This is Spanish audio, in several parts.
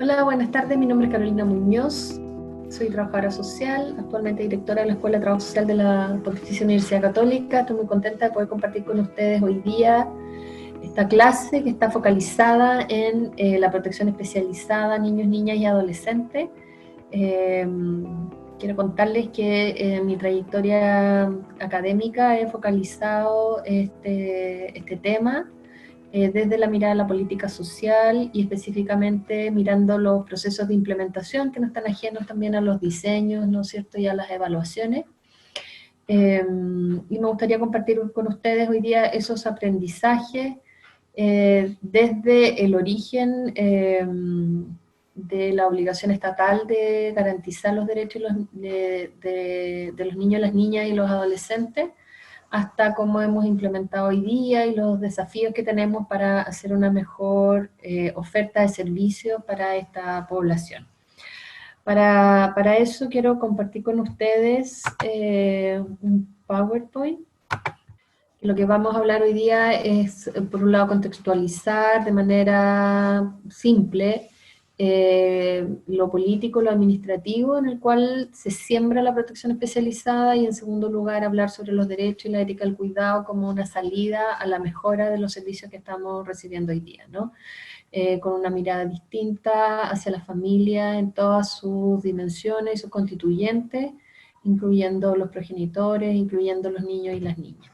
Hola, buenas tardes. Mi nombre es Carolina Muñoz. Soy trabajadora social, actualmente directora de la Escuela de Trabajo Social de la Pontificia Universidad Católica. Estoy muy contenta de poder compartir con ustedes hoy día esta clase que está focalizada en la protección especializada a niños, niñas y adolescentes. Quiero contarles que en mi trayectoria académica he focalizado este tema desde la mirada de la política social y específicamente mirando los procesos de implementación que no están ajenos también a los diseños, ¿no es cierto?, y a las evaluaciones. Y me gustaría compartir con ustedes hoy día esos aprendizajes desde el origen de la obligación estatal de garantizar los derechos de los niños, las niñas y los adolescentes, hasta cómo hemos implementado hoy día y los desafíos que tenemos para hacer una mejor oferta de servicios para esta población. Para eso quiero compartir con ustedes un PowerPoint. Lo que vamos a hablar hoy día es, por un lado, contextualizar de manera simple lo político, lo administrativo, en el cual se siembra la protección especializada, y en segundo lugar, hablar sobre los derechos y la ética del cuidado como una salida a la mejora de los servicios que estamos recibiendo hoy día, ¿no? Con una mirada distinta hacia la familia en todas sus dimensiones y sus constituyentes, incluyendo los progenitores, incluyendo los niños y las niñas.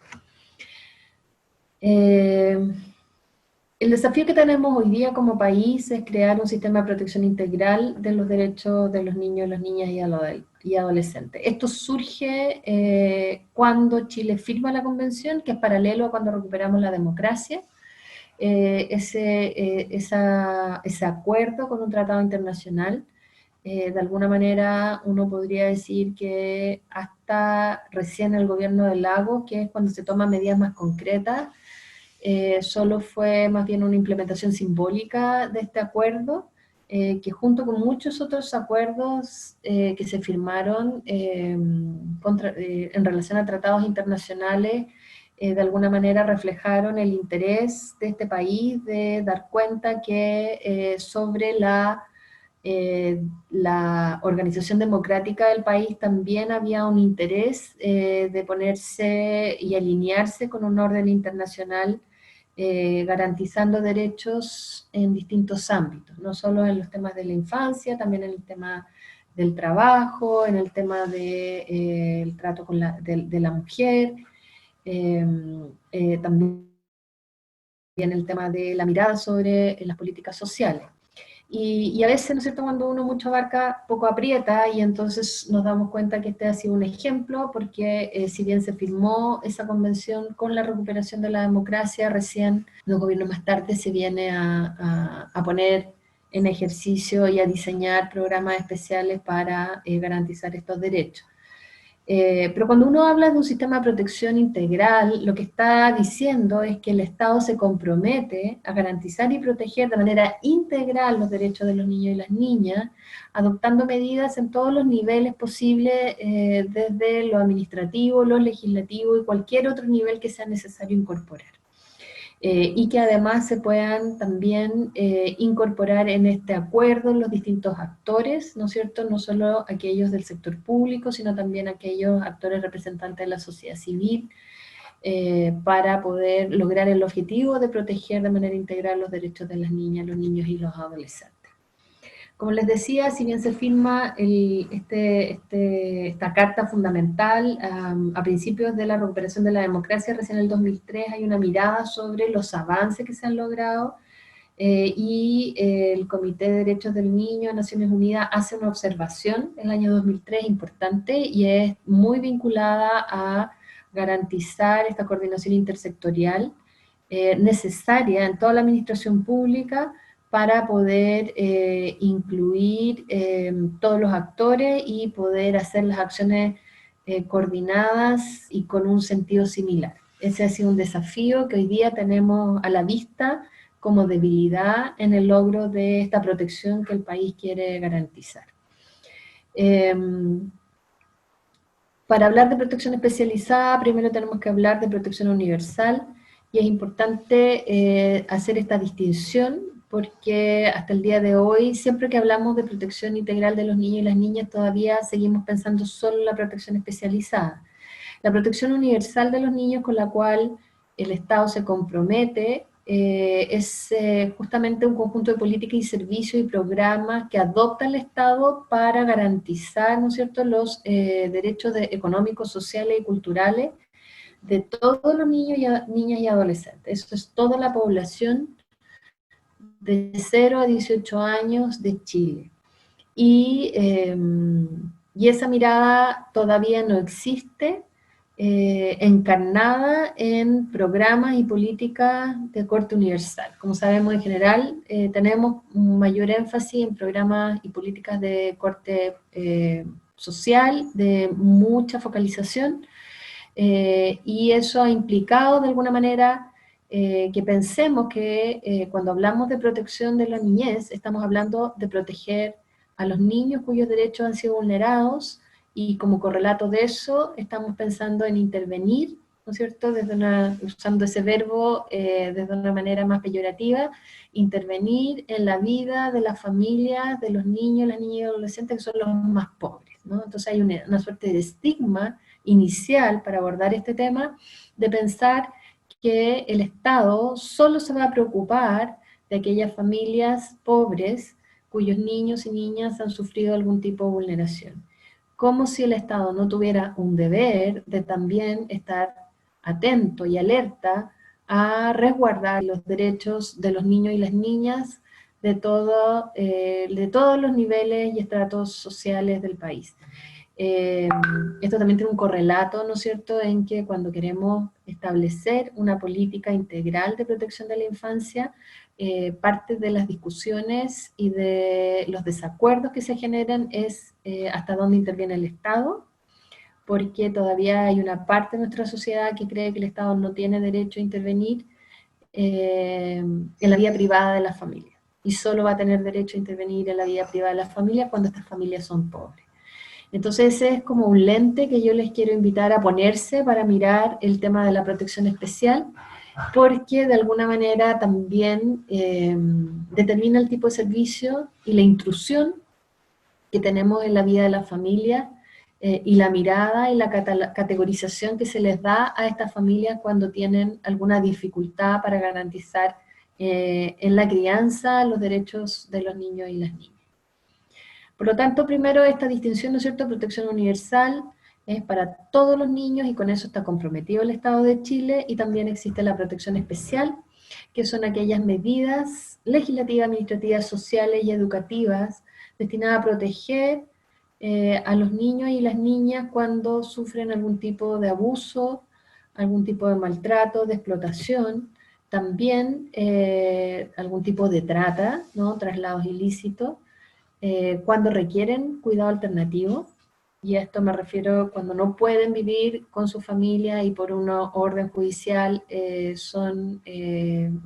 El desafío que tenemos hoy día como país es crear un sistema de protección integral de los derechos de los niños, las niñas y adolescentes. Esto surge cuando Chile firma la convención, que es paralelo a cuando recuperamos la democracia. Ese acuerdo con un tratado internacional, de alguna manera uno podría decir que hasta recién el gobierno de Lagos, que es cuando se toman medidas más concretas, solo fue más bien una implementación simbólica de este acuerdo, que junto con muchos otros acuerdos que se firmaron en relación a tratados internacionales, de alguna manera reflejaron el interés de este país de dar cuenta que sobre la organización democrática del país también había un interés de ponerse y alinearse con un orden internacional garantizando derechos en distintos ámbitos, no solo en los temas de la infancia, también en el tema del trabajo, en el tema del trato de la mujer, también el tema de la mirada sobre las políticas sociales. Y a veces, ¿no es cierto?, cuando uno mucho abarca, poco aprieta, y entonces nos damos cuenta que este ha sido un ejemplo, porque si bien se firmó esa convención con la recuperación de la democracia, recién los gobiernos más tarde se viene a poner en ejercicio y a diseñar programas especiales para garantizar estos derechos. Pero cuando uno habla de un sistema de protección integral, lo que está diciendo es que el Estado se compromete a garantizar y proteger de manera integral los derechos de los niños y las niñas, adoptando medidas en todos los niveles posibles, desde lo administrativo, lo legislativo y cualquier otro nivel que sea necesario incorporar. Y que además se puedan también incorporar en este acuerdo los distintos actores, ¿no es cierto?, no solo aquellos del sector público, sino también aquellos actores representantes de la sociedad civil, para poder lograr el objetivo de proteger de manera integral los derechos de las niñas, los niños y los adolescentes. Como les decía, si bien se firma esta carta fundamental a principios de la recuperación de la democracia, recién en el 2003 hay una mirada sobre los avances que se han logrado, y el Comité de Derechos del Niño de Naciones Unidas hace una observación en el año 2003 importante, y es muy vinculada a garantizar esta coordinación intersectorial necesaria en toda la administración pública para poder incluir todos los actores y poder hacer las acciones coordinadas y con un sentido similar. Ese ha sido un desafío que hoy día tenemos a la vista como debilidad en el logro de esta protección que el país quiere garantizar. Para hablar de protección especializada, primero tenemos que hablar de protección universal, y es importante hacer esta distinción, porque hasta el día de hoy, siempre que hablamos de protección integral de los niños y las niñas, todavía seguimos pensando solo en la protección especializada. La protección universal de los niños, con la cual el Estado se compromete, es justamente un conjunto de políticas y servicios y programas que adopta el Estado para garantizar, ¿no es cierto?, los derechos económicos, sociales y culturales de todos los niños y niñas y adolescentes. Eso es toda la población de 0 a 18 años de Chile. Y esa mirada todavía no existe encarnada en programas y políticas de corte universal. Como sabemos, en general, tenemos un mayor énfasis en programas y políticas de corte social, de mucha focalización, y eso ha implicado de alguna manera que pensemos que cuando hablamos de protección de la niñez, estamos hablando de proteger a los niños cuyos derechos han sido vulnerados, y como correlato de eso estamos pensando en intervenir, ¿no es cierto?, usando ese verbo desde una manera más peyorativa, intervenir en la vida de las familias, de los niños, las niñas y adolescentes que son los más pobres, ¿no? Entonces hay una suerte de estigma inicial para abordar este tema, de pensar que el Estado solo se va a preocupar de aquellas familias pobres cuyos niños y niñas han sufrido algún tipo de vulneración. Como si el Estado no tuviera un deber de también estar atento y alerta a resguardar los derechos de los niños y las niñas de todos los niveles y estratos sociales del país. Esto también tiene un correlato, ¿no es cierto?, en que cuando queremos establecer una política integral de protección de la infancia, parte de las discusiones y de los desacuerdos que se generan es hasta dónde interviene el Estado, porque todavía hay una parte de nuestra sociedad que cree que el Estado no tiene derecho a intervenir en la vida privada de las familias, y solo va a tener derecho a intervenir en la vida privada de las familias cuando estas familias son pobres. Entonces ese es como un lente que yo les quiero invitar a ponerse para mirar el tema de la protección especial, porque de alguna manera también determina el tipo de servicio y la intrusión que tenemos en la vida de la familia, y la mirada y la categorización que se les da a estas familias cuando tienen alguna dificultad para garantizar en la crianza los derechos de los niños y las niñas. Por lo tanto, primero esta distinción, ¿no es cierto?, protección universal es para todos los niños, y con eso está comprometido el Estado de Chile, y también existe la protección especial, que son aquellas medidas legislativas, administrativas, sociales y educativas destinadas a proteger a los niños y las niñas cuando sufren algún tipo de abuso, algún tipo de maltrato, de explotación, también algún tipo de trata, ¿no?, traslados ilícitos, cuando requieren cuidado alternativo, y a esto me refiero cuando no pueden vivir con su familia y por una orden judicial son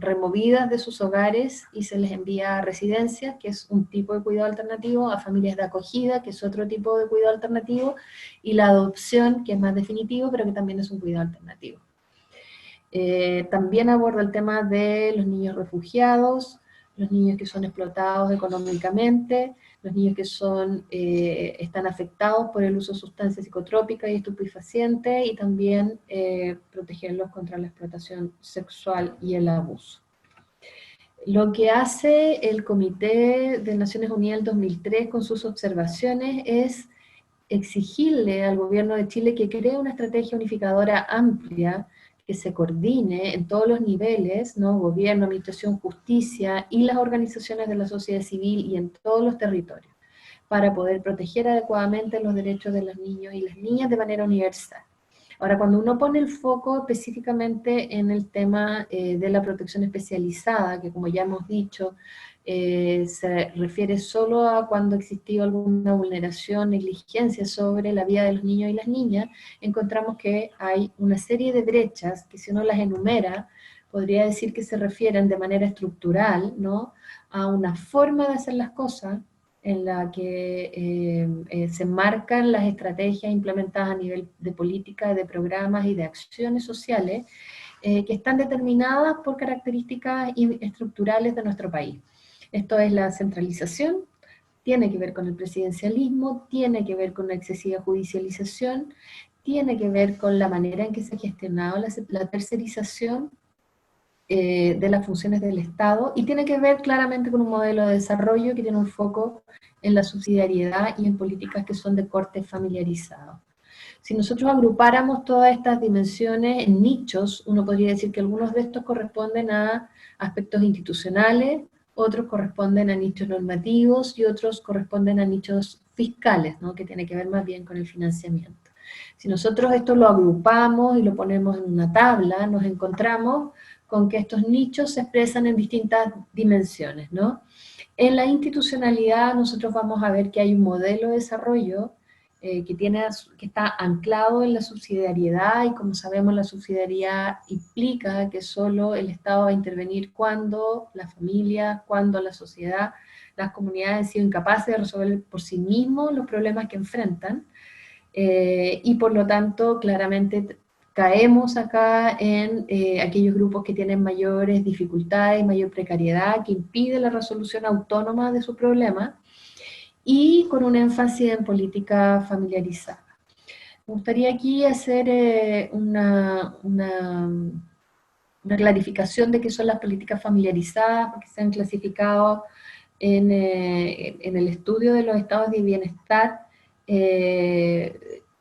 removidas de sus hogares y se les envía a residencias, que es un tipo de cuidado alternativo, a familias de acogida, que es otro tipo de cuidado alternativo, y la adopción, que es más definitivo, pero que también es un cuidado alternativo. También aborda el tema de los niños refugiados, los niños que son explotados económicamente, los niños que están afectados por el uso de sustancias psicotrópicas y estupefacientes, y también protegerlos contra la explotación sexual y el abuso. Lo que hace el Comité de Naciones Unidas del 2003 con sus observaciones es exigirle al gobierno de Chile que cree una estrategia unificadora amplia, que se coordine en todos los niveles, ¿no?, gobierno, administración, justicia y las organizaciones de la sociedad civil y en todos los territorios, para poder proteger adecuadamente los derechos de los niños y las niñas de manera universal. Ahora, cuando uno pone el foco específicamente en el tema de la protección especializada, que como ya hemos dicho, se refiere solo a cuando existió alguna vulneración, negligencia sobre la vida de los niños y las niñas, encontramos que hay una serie de brechas que, si uno las enumera, podría decir que se refieren de manera estructural, ¿no?, a una forma de hacer las cosas en la que se marcan las estrategias implementadas a nivel de política, de programas y de acciones sociales que están determinadas por características estructurales de nuestro país. Esto es la centralización, tiene que ver con el presidencialismo, tiene que ver con una excesiva judicialización, tiene que ver con la manera en que se ha gestionado la tercerización de las funciones del Estado, y tiene que ver claramente con un modelo de desarrollo que tiene un foco en la subsidiariedad y en políticas que son de corte familiarizado. Si nosotros agrupáramos todas estas dimensiones en nichos, uno podría decir que algunos de estos corresponden a aspectos institucionales, otros corresponden a nichos normativos y otros corresponden a nichos fiscales, ¿no? Que tiene que ver más bien con el financiamiento. Si nosotros esto lo agrupamos y lo ponemos en una tabla, nos encontramos con que estos nichos se expresan en distintas dimensiones, ¿no? En la institucionalidad nosotros vamos a ver que hay un modelo de desarrollo que está anclado en la subsidiariedad, y como sabemos la subsidiariedad implica que solo el Estado va a intervenir cuando la familia, cuando la sociedad, las comunidades han sido incapaces de resolver por sí mismos los problemas que enfrentan, y por lo tanto claramente caemos acá en aquellos grupos que tienen mayores dificultades, mayor precariedad, que impide la resolución autónoma de su problema, y con un énfasis en política familiarizada. Me gustaría aquí hacer una clarificación de qué son las políticas familiarizadas, porque se han clasificado en el estudio de los estados de bienestar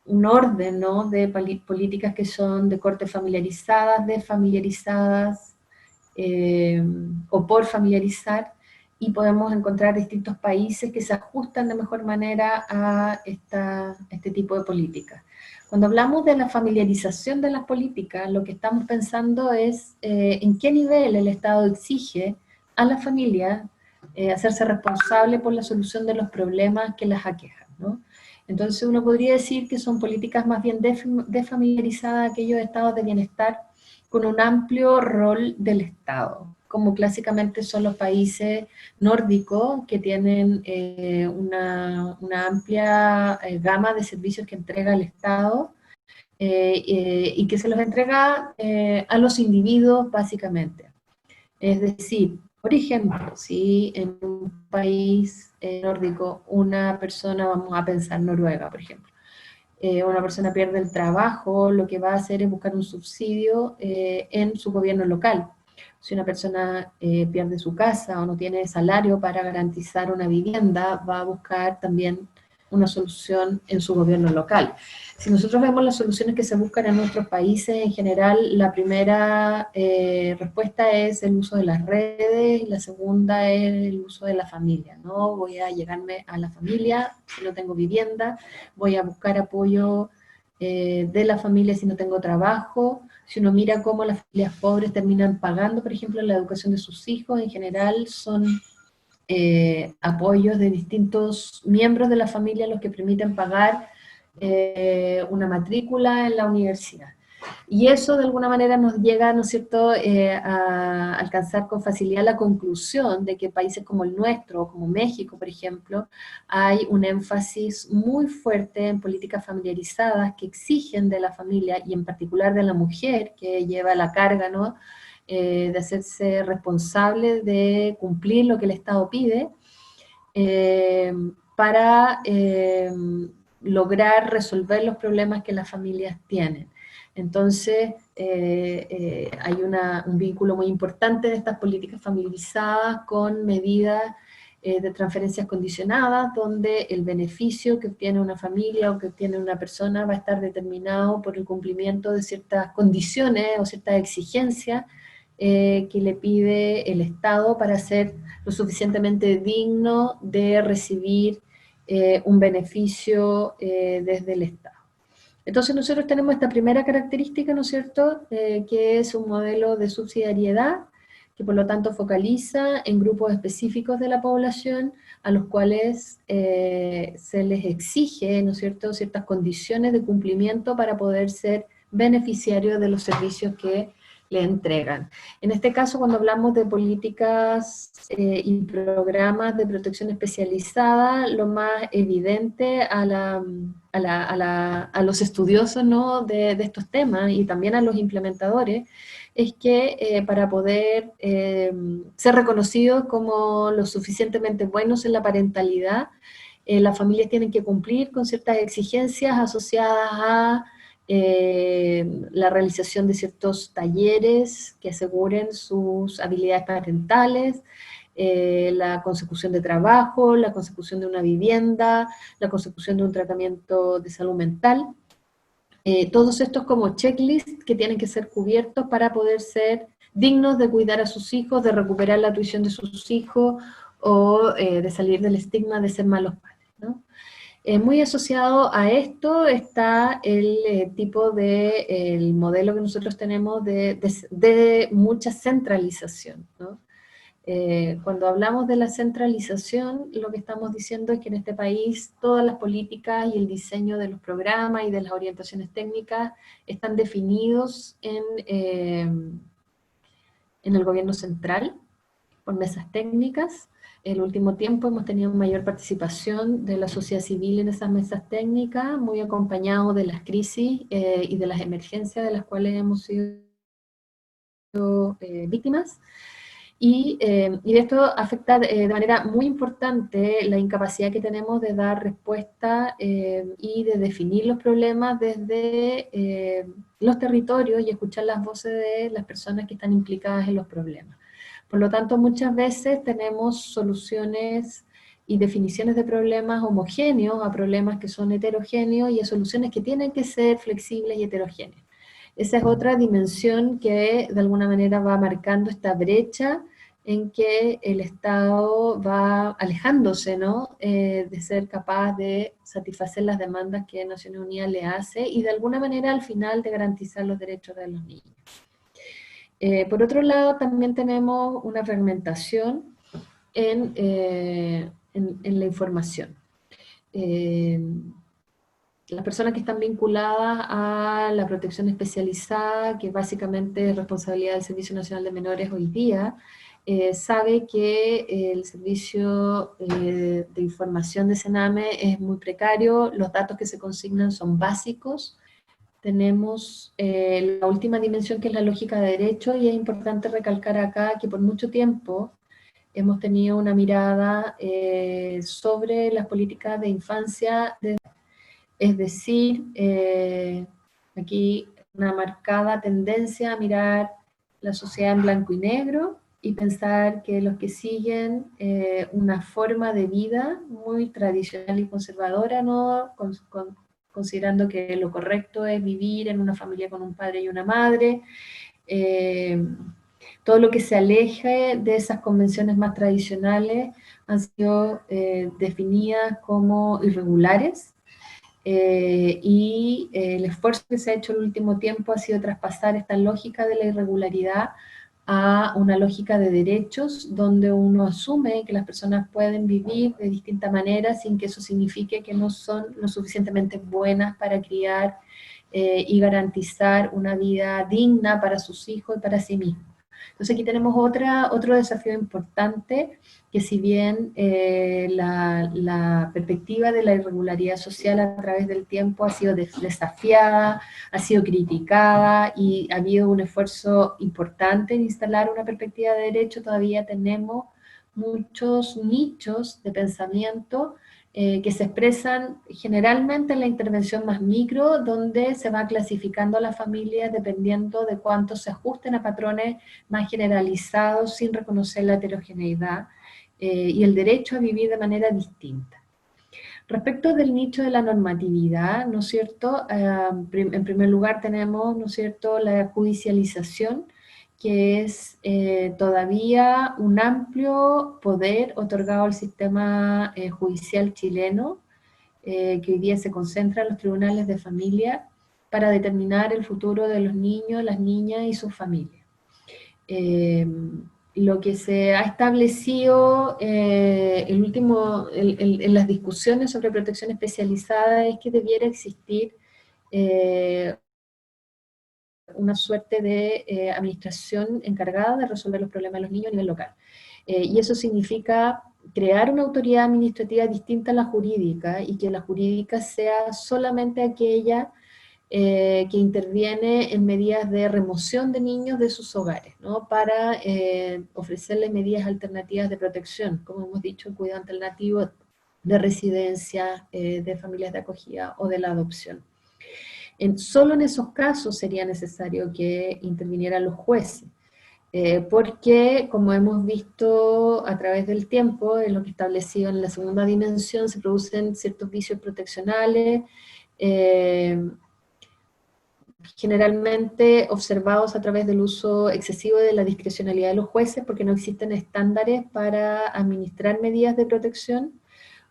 un orden, ¿no?, de políticas que son de corte familiarizadas, desfamiliarizadas, o por familiarizar, y podemos encontrar distintos países que se ajustan de mejor manera a este tipo de políticas. Cuando hablamos de la familiarización de las políticas, lo que estamos pensando es en qué nivel el Estado exige a la familia hacerse responsable por la solución de los problemas que las aquejan, ¿no? Entonces uno podría decir que son políticas más bien desfamiliarizadas, aquellos estados de bienestar con un amplio rol del Estado, como clásicamente son los países nórdicos, que tienen una amplia gama de servicios que entrega el Estado, y que se los entrega a los individuos básicamente. Es decir, por ejemplo, si en un país nórdico una persona, vamos a pensar Noruega, por ejemplo, una persona pierde el trabajo, lo que va a hacer es buscar un subsidio en su gobierno local. Si una persona pierde su casa o no tiene salario para garantizar una vivienda, va a buscar también una solución en su gobierno local. Si nosotros vemos las soluciones que se buscan en nuestros países, en general, la primera respuesta es el uso de las redes, y la segunda es el uso de la familia, ¿no? Voy a llegarme a la familia si no tengo vivienda, voy a buscar apoyo de la familia si no tengo trabajo. Si uno mira cómo las familias pobres terminan pagando, por ejemplo, la educación de sus hijos, en general son apoyos de distintos miembros de la familia los que permiten pagar una matrícula en la universidad. Y eso de alguna manera nos llega, ¿no es cierto?, a alcanzar con facilidad la conclusión de que países como el nuestro, como México, por ejemplo, hay un énfasis muy fuerte en políticas familiarizadas que exigen de la familia, y en particular de la mujer, que lleva la carga, ¿no?, de hacerse responsable de cumplir lo que el Estado pide, eh, para lograr resolver los problemas que las familias tienen. Entonces, hay un vínculo muy importante de estas políticas familiarizadas con medidas de transferencias condicionadas, donde el beneficio que obtiene una familia o que obtiene una persona va a estar determinado por el cumplimiento de ciertas condiciones o ciertas exigencias que le pide el Estado para ser lo suficientemente digno de recibir un beneficio desde el Estado. Entonces nosotros tenemos esta primera característica, ¿no es cierto?, que es un modelo de subsidiariedad, que por lo tanto focaliza en grupos específicos de la población a los cuales se les exige, ¿no es cierto?, ciertas condiciones de cumplimiento para poder ser beneficiarios de los servicios que le entregan. En este caso, cuando hablamos de políticas y programas de protección especializada, lo más evidente a los estudiosos, ¿no?, de estos temas, y también a los implementadores, es que para poder ser reconocidos como lo suficientemente buenos en la parentalidad, las familias tienen que cumplir con ciertas exigencias asociadas a la realización de ciertos talleres que aseguren sus habilidades parentales, la consecución de trabajo, la consecución de una vivienda, la consecución de un tratamiento de salud mental. Todos estos como checklists que tienen que ser cubiertos para poder ser dignos de cuidar a sus hijos, de recuperar la tuición de sus hijos o de salir del estigma de ser malos padres, ¿no? Muy asociado a esto está el tipo de, el modelo que nosotros tenemos de mucha centralización, ¿no? Cuando hablamos de la centralización, lo que estamos diciendo es que en este país todas las políticas y el diseño de los programas y de las orientaciones técnicas están definidos en el gobierno central, por mesas técnicas. En el último tiempo hemos tenido mayor participación de la sociedad civil en esas mesas técnicas, muy acompañado de las crisis y de las emergencias de las cuales hemos sido víctimas. Y esto afecta de manera muy importante la incapacidad que tenemos de dar respuesta y de definir los problemas desde los territorios y escuchar las voces de las personas que están implicadas en los problemas. Por lo tanto, muchas veces tenemos soluciones y definiciones de problemas homogéneos a problemas que son heterogéneos y a soluciones que tienen que ser flexibles y heterogéneas. Esa es otra dimensión que de alguna manera va marcando esta brecha en que el Estado va alejándose, ¿no? De ser capaz de satisfacer las demandas que Naciones Unidas le hace y de alguna manera al final de garantizar los derechos de los niños. Por otro lado, también tenemos una fragmentación en la información. Las personas que están vinculadas a la protección especializada, que básicamente es responsabilidad del Servicio Nacional de Menores hoy día, sabe que el servicio de información de Sename es muy precario, los datos que se consignan son básicos. Tenemos la última dimensión que es la lógica de derecho, y es importante recalcar acá que por mucho tiempo hemos tenido una mirada sobre las políticas de infancia, es decir, aquí una marcada tendencia a mirar la sociedad en blanco y negro y pensar que los que siguen una forma de vida muy tradicional y conservadora, ¿no? Considerando que lo correcto es vivir en una familia con un padre y una madre, todo lo que se aleje de esas convenciones más tradicionales han sido definidas como irregulares, y el esfuerzo que se ha hecho el último tiempo ha sido traspasar esta lógica de la irregularidad a una lógica de derechos, donde uno asume que las personas pueden vivir de distinta manera sin que eso signifique que no son lo suficientemente buenas para criar y garantizar una vida digna para sus hijos y para sí mismos. Entonces aquí tenemos otro desafío importante, que si bien la perspectiva de la irregularidad social a través del tiempo ha sido desafiada, ha sido criticada y ha habido un esfuerzo importante en instalar una perspectiva de derecho, todavía tenemos muchos nichos de pensamiento que se expresan generalmente en la intervención más micro, donde se va clasificando a las familias dependiendo de cuánto se ajusten a patrones más generalizados sin reconocer la heterogeneidad y el derecho a vivir de manera distinta. Respecto del nicho de la normatividad, ¿no es cierto? En primer lugar tenemos, ¿no es cierto?, la judicialización, que es todavía un amplio poder otorgado al sistema judicial chileno, que hoy día se concentra en los tribunales de familia para determinar el futuro de los niños, las niñas y sus familias. Lo que se ha establecido en las discusiones sobre protección especializada es que debiera existir una suerte de administración encargada de resolver los problemas de los niños a nivel local. Y eso significa crear una autoridad administrativa distinta a la jurídica, y que la jurídica sea solamente aquella que interviene en medidas de remoción de niños de sus hogares, ¿no? Para ofrecerles medidas alternativas de protección, como hemos dicho, el cuidado alternativo de residencia, de familias de acogida o de la adopción. Solo en esos casos sería necesario que intervinieran los jueces, porque, como hemos visto a través del tiempo, en lo que establecido en la segunda dimensión, se producen ciertos vicios proteccionales, eh, generalmente observados a través del uso excesivo de la discrecionalidad de los jueces, porque no existen estándares para administrar medidas de protección,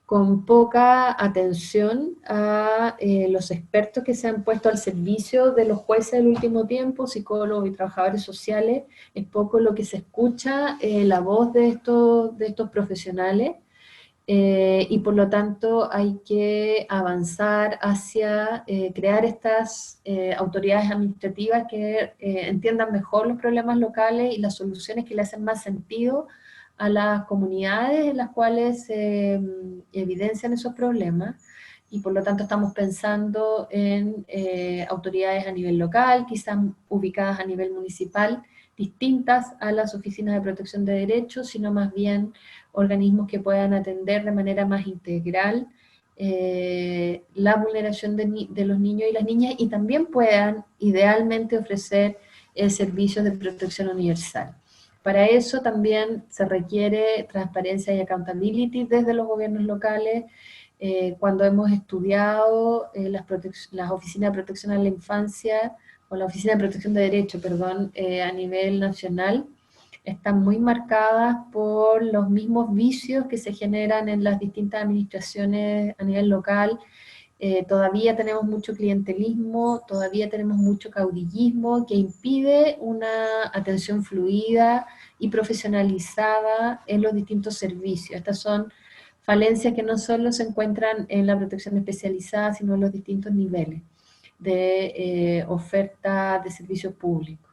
con poca atención a los expertos que se han puesto al servicio de los jueces del último tiempo, psicólogos y trabajadores sociales. Es poco lo que se escucha la voz de estos profesionales, y por lo tanto hay que avanzar hacia crear estas autoridades administrativas que entiendan mejor los problemas locales y las soluciones que le hacen más sentido a las comunidades en las cuales se evidencian esos problemas, y por lo tanto estamos pensando en autoridades a nivel local, quizás ubicadas a nivel municipal, distintas a las oficinas de protección de derechos, sino más bien organismos que puedan atender de manera más integral la vulneración de los niños y las niñas, y también puedan idealmente ofrecer servicios de protección universal. Para eso también se requiere transparencia y accountability desde los gobiernos locales. Cuando hemos estudiado las oficinas de protección a la infancia, o la Oficina de Protección de Derechos, perdón, a nivel nacional, están muy marcadas por los mismos vicios que se generan en las distintas administraciones a nivel local. Todavía tenemos mucho clientelismo, todavía tenemos mucho caudillismo que impide una atención fluida y profesionalizada en los distintos servicios. Estas son falencias que no solo se encuentran en la protección especializada, sino en los distintos niveles de oferta de servicios públicos.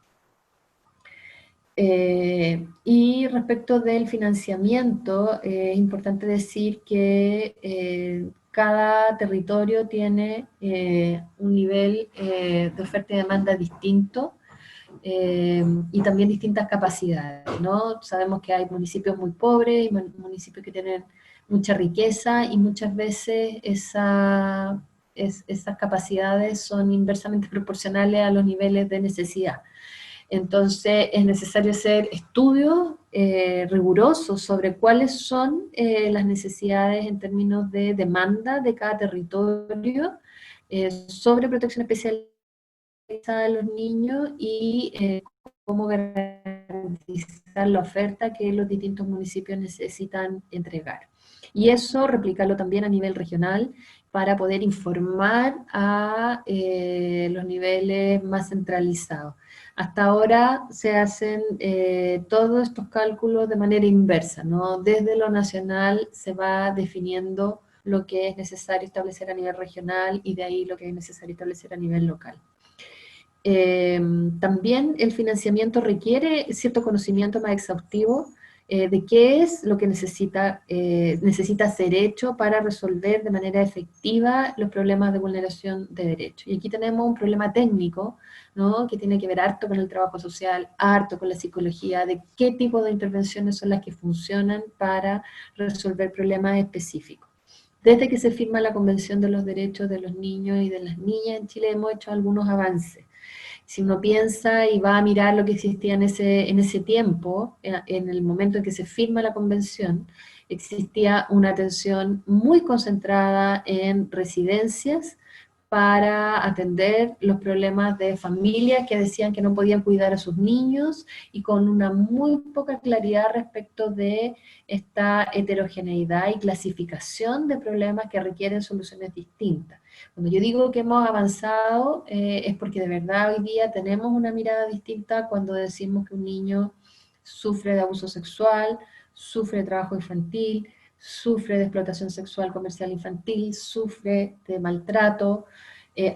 Y respecto del financiamiento, es importante decir que cada territorio tiene un nivel de oferta y demanda distinto, y también distintas capacidades, ¿no? Sabemos que hay municipios muy pobres y municipios que tienen mucha riqueza, y muchas veces esas capacidades son inversamente proporcionales a los niveles de necesidad. Entonces es necesario hacer estudios rigurosos sobre cuáles son las necesidades en términos de demanda de cada territorio, sobre protección especial de los niños, y cómo garantizar la oferta que los distintos municipios necesitan entregar. Y eso replicarlo también a nivel regional para poder informar a los niveles más centralizados. Hasta ahora se hacen todos estos cálculos de manera inversa, ¿no? Desde lo nacional se va definiendo lo que es necesario establecer a nivel regional, y de ahí lo que es necesario establecer a nivel local. También el financiamiento requiere cierto conocimiento más exhaustivo de qué es lo que necesita ser hecho para resolver de manera efectiva los problemas de vulneración de derechos. Y aquí tenemos un problema técnico, ¿no? Que tiene que ver harto con el trabajo social, harto con la psicología, de qué tipo de intervenciones son las que funcionan para resolver problemas específicos. Desde que se firma la Convención de los Derechos de los Niños y de las Niñas en Chile hemos hecho algunos avances. Si uno piensa y va a mirar lo que existía en ese tiempo, en el momento en que se firma la convención, existía una atención muy concentrada en residencias para atender los problemas de familias que decían que no podían cuidar a sus niños, y con una muy poca claridad respecto de esta heterogeneidad y clasificación de problemas que requieren soluciones distintas. Cuando yo digo que hemos avanzado, es porque de verdad hoy día tenemos una mirada distinta cuando decimos que un niño sufre de abuso sexual, sufre de trabajo infantil, sufre de explotación sexual comercial infantil, sufre de maltrato,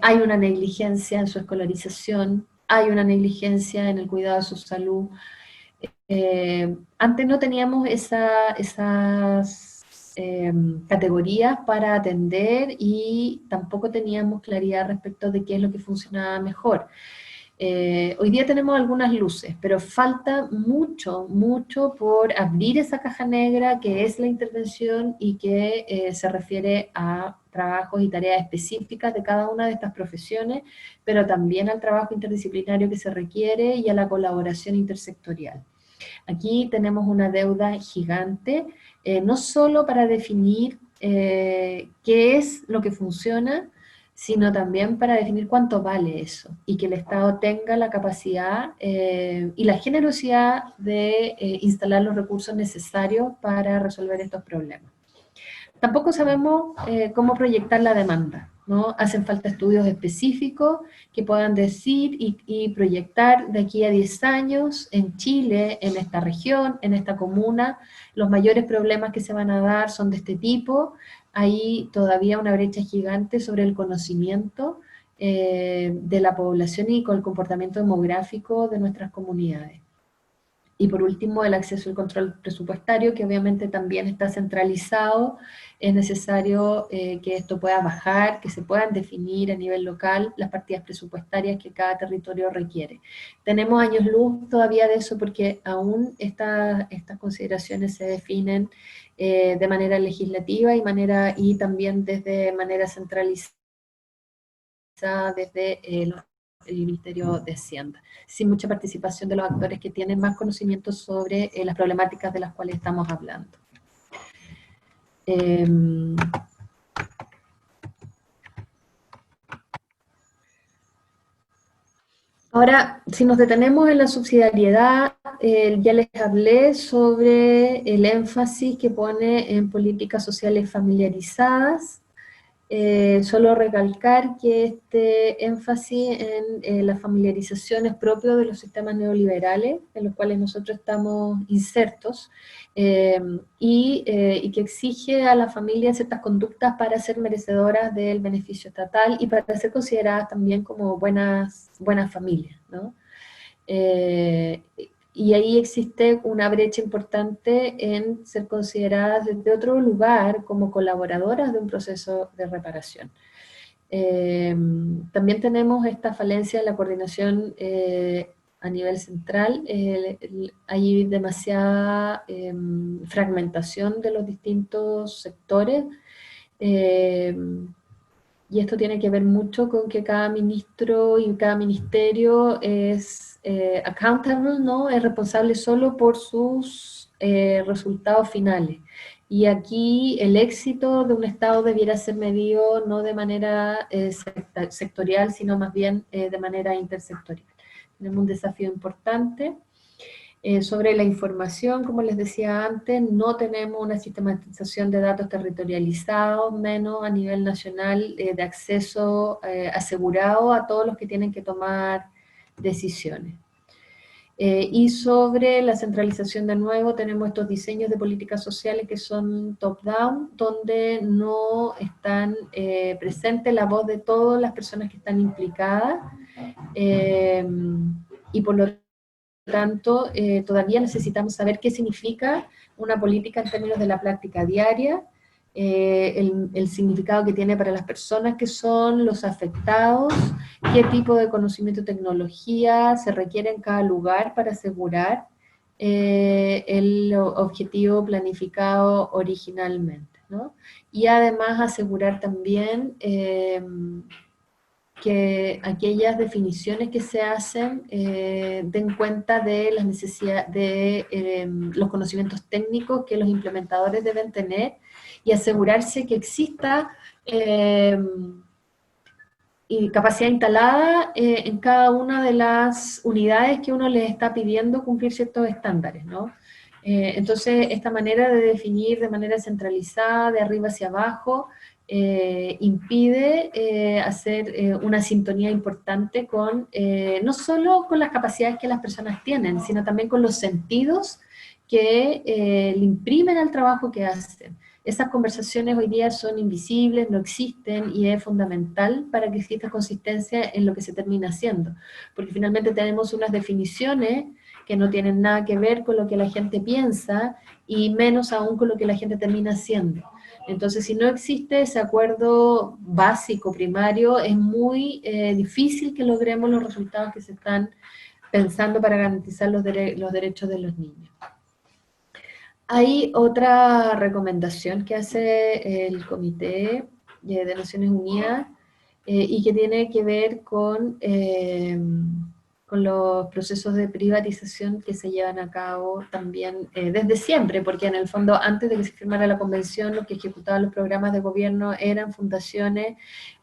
hay una negligencia en su escolarización, hay una negligencia en el cuidado de su salud. Antes no teníamos categorías para atender y tampoco teníamos claridad respecto de qué es lo que funcionaba mejor. Hoy día tenemos algunas luces, pero falta mucho, mucho por abrir esa caja negra que es la intervención y que se refiere a trabajos y tareas específicas de cada una de estas profesiones, pero también al trabajo interdisciplinario que se requiere y a la colaboración intersectorial. Aquí tenemos una deuda gigante, no solo para definir qué es lo que funciona, sino también para definir cuánto vale eso y que el Estado tenga la capacidad y la generosidad de instalar los recursos necesarios para resolver estos problemas. Tampoco sabemos cómo proyectar la demanda, ¿no? Hacen falta estudios específicos que puedan decir y proyectar de aquí a 10 años en Chile, en esta región, en esta comuna, los mayores problemas que se van a dar son de este tipo. Hay todavía una brecha gigante sobre el conocimiento de la población y con el comportamiento demográfico de nuestras comunidades. Y por último, el acceso al control presupuestario, que obviamente también está centralizado. Es necesario que esto pueda bajar, que se puedan definir a nivel local las partidas presupuestarias que cada territorio requiere. Tenemos años luz todavía de eso porque aún estas consideraciones se definen de manera legislativa y también desde manera centralizada desde el Ministerio de Hacienda, sin mucha participación de los actores que tienen más conocimiento sobre las problemáticas de las cuales estamos hablando. Ahora, si nos detenemos en la subsidiariedad, ya les hablé sobre el énfasis que pone en políticas sociales familiarizadas. Solo recalcar que este énfasis en la familiarización es propio de los sistemas neoliberales en los cuales nosotros estamos insertos y que exige a la familia ciertas conductas para ser merecedoras del beneficio estatal y para ser consideradas también como buenas familias, ¿no? Y ahí existe una brecha importante en ser consideradas desde otro lugar como colaboradoras de un proceso de reparación. También tenemos esta falencia en la coordinación a nivel central. Hay demasiada fragmentación de los distintos sectores. Y esto tiene que ver mucho con que cada ministro y cada ministerio es accountable, ¿no? Es responsable solo por sus resultados finales. Y aquí el éxito de un Estado debiera ser medido no de manera sectorial, sino más bien de manera intersectorial. Tenemos un desafío importante. Sobre la información, como les decía antes, no tenemos una sistematización de datos territorializados, menos a nivel nacional de acceso asegurado a todos los que tienen que tomar decisiones. Y sobre la centralización de nuevo, tenemos estos diseños de políticas sociales que son top-down, donde no están presente la voz de todas las personas que están implicadas, y por lo tanto, todavía necesitamos saber qué significa una política en términos de la práctica diaria, el significado que tiene para las personas que son los afectados, qué tipo de conocimiento y tecnología se requiere en cada lugar para asegurar el objetivo planificado originalmente, ¿no? Y además asegurar también que aquellas definiciones que se hacen den cuenta de las necesidades de los conocimientos técnicos que los implementadores deben tener y asegurarse que exista y capacidad instalada en cada una de las unidades que uno les está pidiendo cumplir ciertos estándares, ¿no? Entonces, esta manera de definir de manera centralizada, de arriba hacia abajo, impide hacer una sintonía importante con, no solo con las capacidades que las personas tienen, sino también con los sentidos que le imprimen al trabajo que hacen. Esas conversaciones hoy día son invisibles, no existen, y es fundamental para que exista consistencia en lo que se termina haciendo, porque finalmente tenemos unas definiciones que no tienen nada que ver con lo que la gente piensa y menos aún con lo que la gente termina haciendo. Entonces, si no existe ese acuerdo básico, primario, es muy difícil que logremos los resultados que se están pensando para garantizar los derechos de los niños. Hay otra recomendación que hace el Comité de Naciones Unidas y que tiene que ver con los procesos de privatización que se llevan a cabo también desde siempre, porque en el fondo antes de que se firmara la convención, los que ejecutaban los programas de gobierno eran fundaciones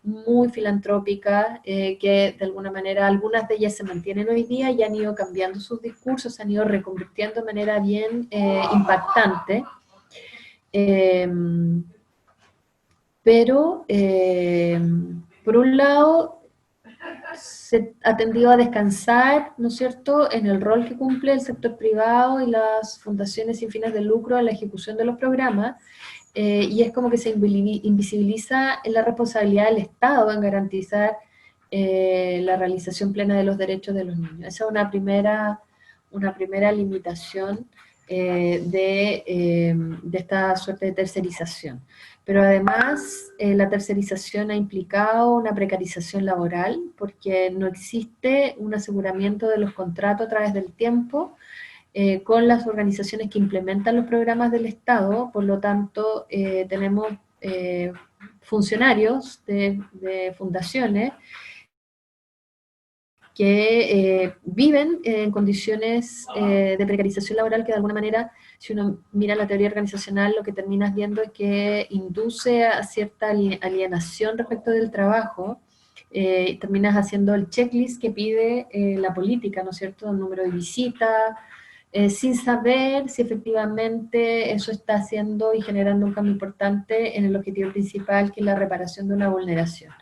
muy filantrópicas, que de alguna manera algunas de ellas se mantienen hoy día y han ido cambiando sus discursos, se han ido reconvirtiendo de manera bien impactante. Pero, por un lado, se ha tendido a descansar, ¿no es cierto?, en el rol que cumple el sector privado y las fundaciones sin fines de lucro en la ejecución de los programas, y es como que se invisibiliza la responsabilidad del Estado en garantizar la realización plena de los derechos de los niños. Esa es una primera limitación de esta suerte de tercerización. Pero además la tercerización ha implicado una precarización laboral porque no existe un aseguramiento de los contratos a través del tiempo con las organizaciones que implementan los programas del Estado, por lo tanto tenemos funcionarios de fundaciones que viven en condiciones de precarización laboral que de alguna manera, si uno mira la teoría organizacional, lo que terminas viendo es que induce a cierta alienación respecto del trabajo, terminas haciendo el checklist que pide la política, ¿no es cierto?, el número de visitas, sin saber si efectivamente eso está haciendo y generando un cambio importante en el objetivo principal, que es la reparación de una vulneración.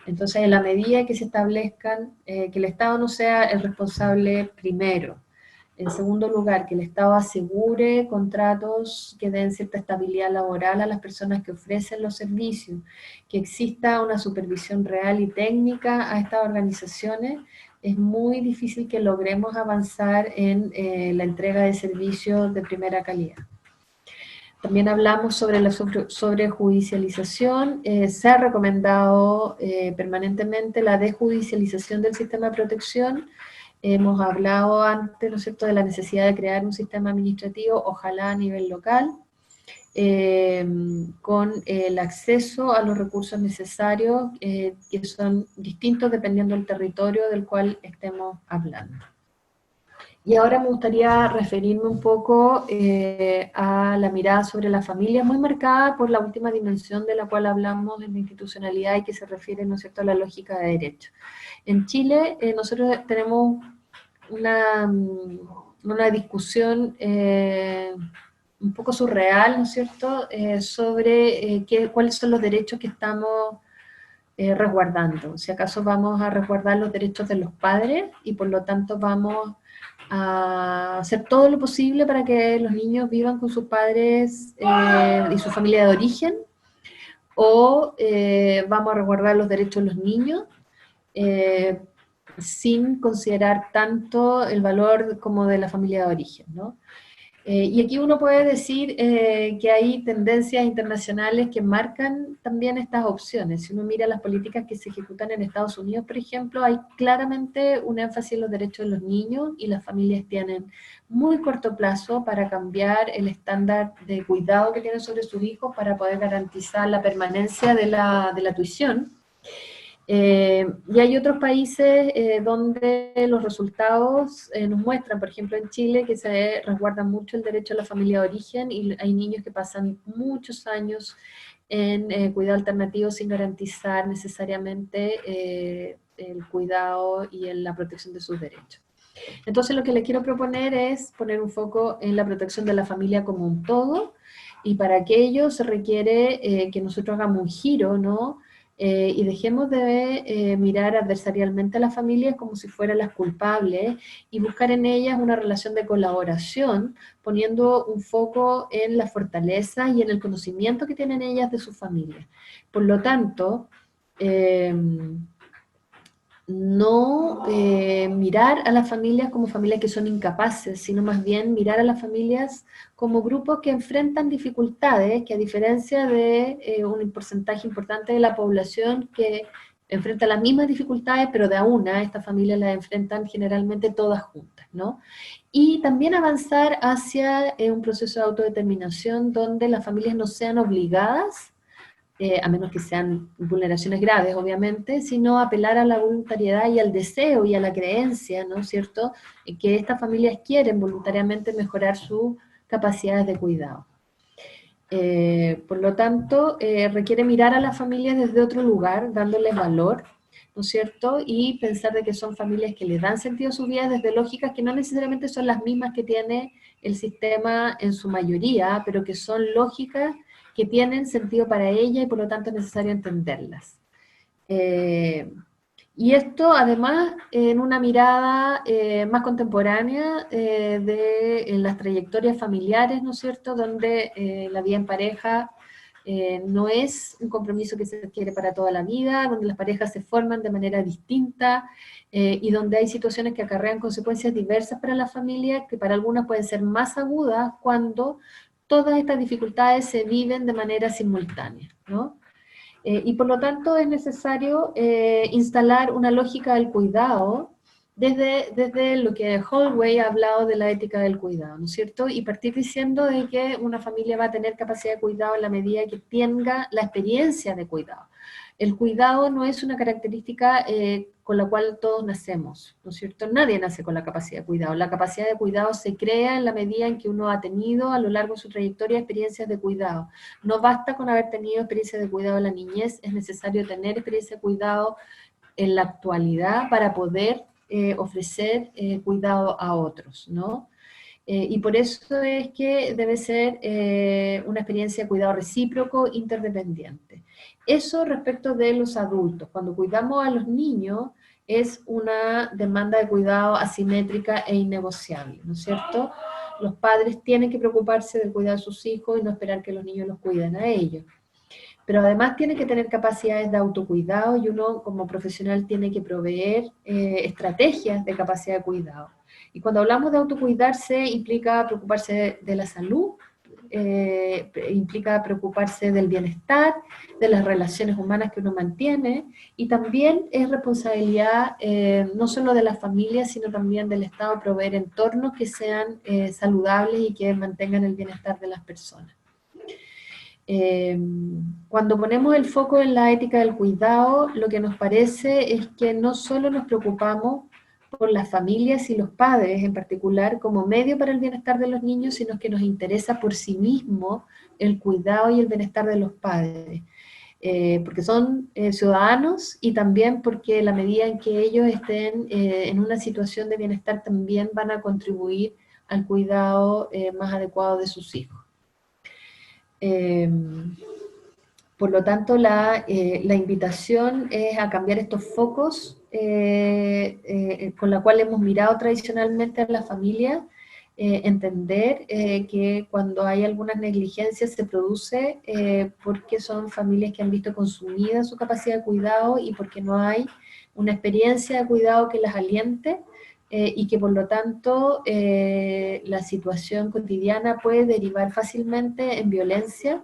Entonces, en la medida que se establezcan, que el Estado no sea el responsable primero. En segundo lugar, que el Estado asegure contratos que den cierta estabilidad laboral a las personas que ofrecen los servicios, que exista una supervisión real y técnica a estas organizaciones, es muy difícil que logremos avanzar en la entrega de servicios de primera calidad. También hablamos sobre la sobrejudicialización. Se ha recomendado permanentemente la desjudicialización del sistema de protección. Hemos hablado antes, ¿no es cierto?, de la necesidad de crear un sistema administrativo, ojalá a nivel local, con el acceso a los recursos necesarios, que son distintos dependiendo del territorio del cual estemos hablando. Y ahora me gustaría referirme un poco a la mirada sobre la familia, muy marcada por la última dimensión de la cual hablamos en la institucionalidad y que se refiere, ¿no es cierto?, a la lógica de derecho. En Chile nosotros tenemos una discusión un poco surreal, ¿no es cierto?, sobre cuáles son los derechos que estamos resguardando. Si acaso vamos a resguardar los derechos de los padres y por lo tanto vamos a hacer todo lo posible para que los niños vivan con sus padres y su familia de origen, o vamos a resguardar los derechos de los niños sin considerar tanto el valor como de la familia de origen, ¿no? Y aquí uno puede decir que hay tendencias internacionales que marcan también estas opciones. Si uno mira las políticas que se ejecutan en Estados Unidos, por ejemplo, hay claramente un énfasis en los derechos de los niños y las familias tienen muy corto plazo para cambiar el estándar de cuidado que tienen sobre sus hijos para poder garantizar la permanencia de la tuición. Y hay otros países donde los resultados nos muestran, por ejemplo en Chile, que se resguarda mucho el derecho a la familia de origen y hay niños que pasan muchos años en cuidado alternativo sin garantizar necesariamente el cuidado y en la protección de sus derechos. Entonces lo que les quiero proponer es poner un foco en la protección de la familia como un todo, y para aquello se requiere que nosotros hagamos un giro, ¿no? Y dejemos de mirar adversarialmente a las familias como si fueran las culpables y buscar en ellas una relación de colaboración, poniendo un foco en la fortaleza y en el conocimiento que tienen ellas de sus familias. Por lo tanto, no mirar a las familias como familias que son incapaces, sino más bien mirar a las familias como grupos que enfrentan dificultades, que a diferencia de un porcentaje importante de la población que enfrenta las mismas dificultades, pero de a una, estas familias las enfrentan generalmente todas juntas, ¿no? Y también avanzar hacia un proceso de autodeterminación donde las familias no sean obligadas a menos que sean vulneraciones graves, obviamente, sino apelar a la voluntariedad y al deseo y a la creencia, ¿no es cierto?, que estas familias quieren voluntariamente mejorar sus capacidades de cuidado. Por lo tanto, requiere mirar a las familias desde otro lugar, dándoles valor, ¿no es cierto?, y pensar de que son familias que les dan sentido a su vida desde lógicas que no necesariamente son las mismas que tiene el sistema en su mayoría, pero que son lógicas que tienen sentido para ella y por lo tanto es necesario entenderlas. Y esto además en una mirada más contemporánea en las trayectorias familiares, ¿no es cierto?, donde la vida en pareja no es un compromiso que se adquiere para toda la vida, donde las parejas se forman de manera distinta y donde hay situaciones que acarrean consecuencias diversas para la familia, que para algunas pueden ser más agudas cuando todas estas dificultades se viven de manera simultánea, ¿no? Y por lo tanto es necesario instalar una lógica del cuidado desde lo que Holloway ha hablado de la ética del cuidado, ¿no es cierto? Y partir diciendo de que una familia va a tener capacidad de cuidado en la medida que tenga la experiencia de cuidado. El cuidado no es una característica con la cual todos nacemos, ¿no es cierto? Nadie nace con la capacidad de cuidado. La capacidad de cuidado se crea en la medida en que uno ha tenido a lo largo de su trayectoria experiencias de cuidado. No basta con haber tenido experiencias de cuidado en la niñez, es necesario tener experiencia de cuidado en la actualidad para poder ofrecer cuidado a otros, ¿no? Y por eso es que debe ser una experiencia de cuidado recíproco, interdependiente. Eso respecto de los adultos. Cuando cuidamos a los niños es una demanda de cuidado asimétrica e innegociable, ¿no es cierto? Los padres tienen que preocuparse del cuidado de sus hijos y no esperar que los niños los cuiden a ellos. Pero además tiene que tener capacidades de autocuidado y uno como profesional tiene que proveer estrategias de capacidad de cuidado. Y cuando hablamos de autocuidarse implica preocuparse de la salud, implica preocuparse del bienestar, de las relaciones humanas que uno mantiene, y también es responsabilidad no solo de las familias, sino también del Estado proveer entornos que sean saludables y que mantengan el bienestar de las personas. Cuando ponemos el foco en la ética del cuidado, lo que nos parece es que no solo nos preocupamos por las familias y los padres en particular como medio para el bienestar de los niños, sino que nos interesa por sí mismo el cuidado y el bienestar de los padres, porque son ciudadanos y también porque la medida en que ellos estén en una situación de bienestar también van a contribuir al cuidado más adecuado de sus hijos. Por lo tanto, la invitación es a cambiar estos focos con la cual hemos mirado tradicionalmente a la familia, entender que cuando hay algunas negligencias se produce porque son familias que han visto consumida su capacidad de cuidado y porque no hay una experiencia de cuidado que las aliente, y que por lo tanto la situación cotidiana puede derivar fácilmente en violencia,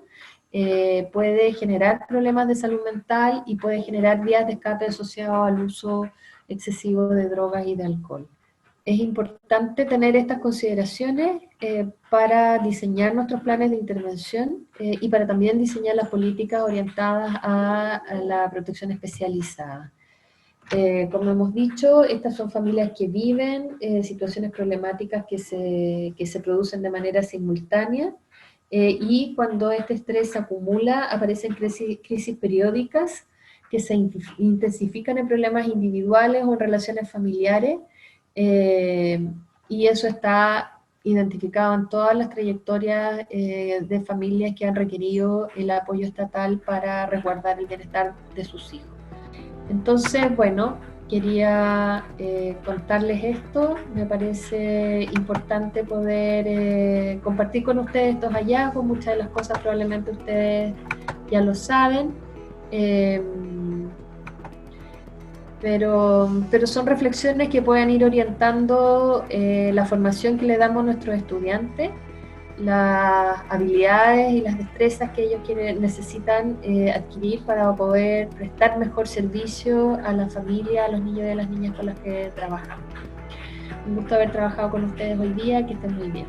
puede generar problemas de salud mental y puede generar vías de escape asociados al uso excesivo de drogas y de alcohol. Es importante tener estas consideraciones para diseñar nuestros planes de intervención y para también diseñar las políticas orientadas a la protección especializada. Como hemos dicho, estas son familias que viven situaciones problemáticas que se producen de manera simultánea y cuando este estrés se acumula aparecen crisis periódicas que se intensifican en problemas individuales o en relaciones familiares y eso está identificado en todas las trayectorias de familias que han requerido el apoyo estatal para resguardar el bienestar de sus hijos. Entonces, bueno, quería contarles esto. Me parece importante poder compartir con ustedes estos hallazgos. Muchas de las cosas probablemente ustedes ya lo saben. pero son reflexiones que pueden ir orientando la formación que le damos a nuestros estudiantes, las habilidades y las destrezas que ellos necesitan adquirir para poder prestar mejor servicio a la familia, a los niños y a las niñas con las que trabajamos. Un gusto haber trabajado con ustedes hoy día, que estén muy bien.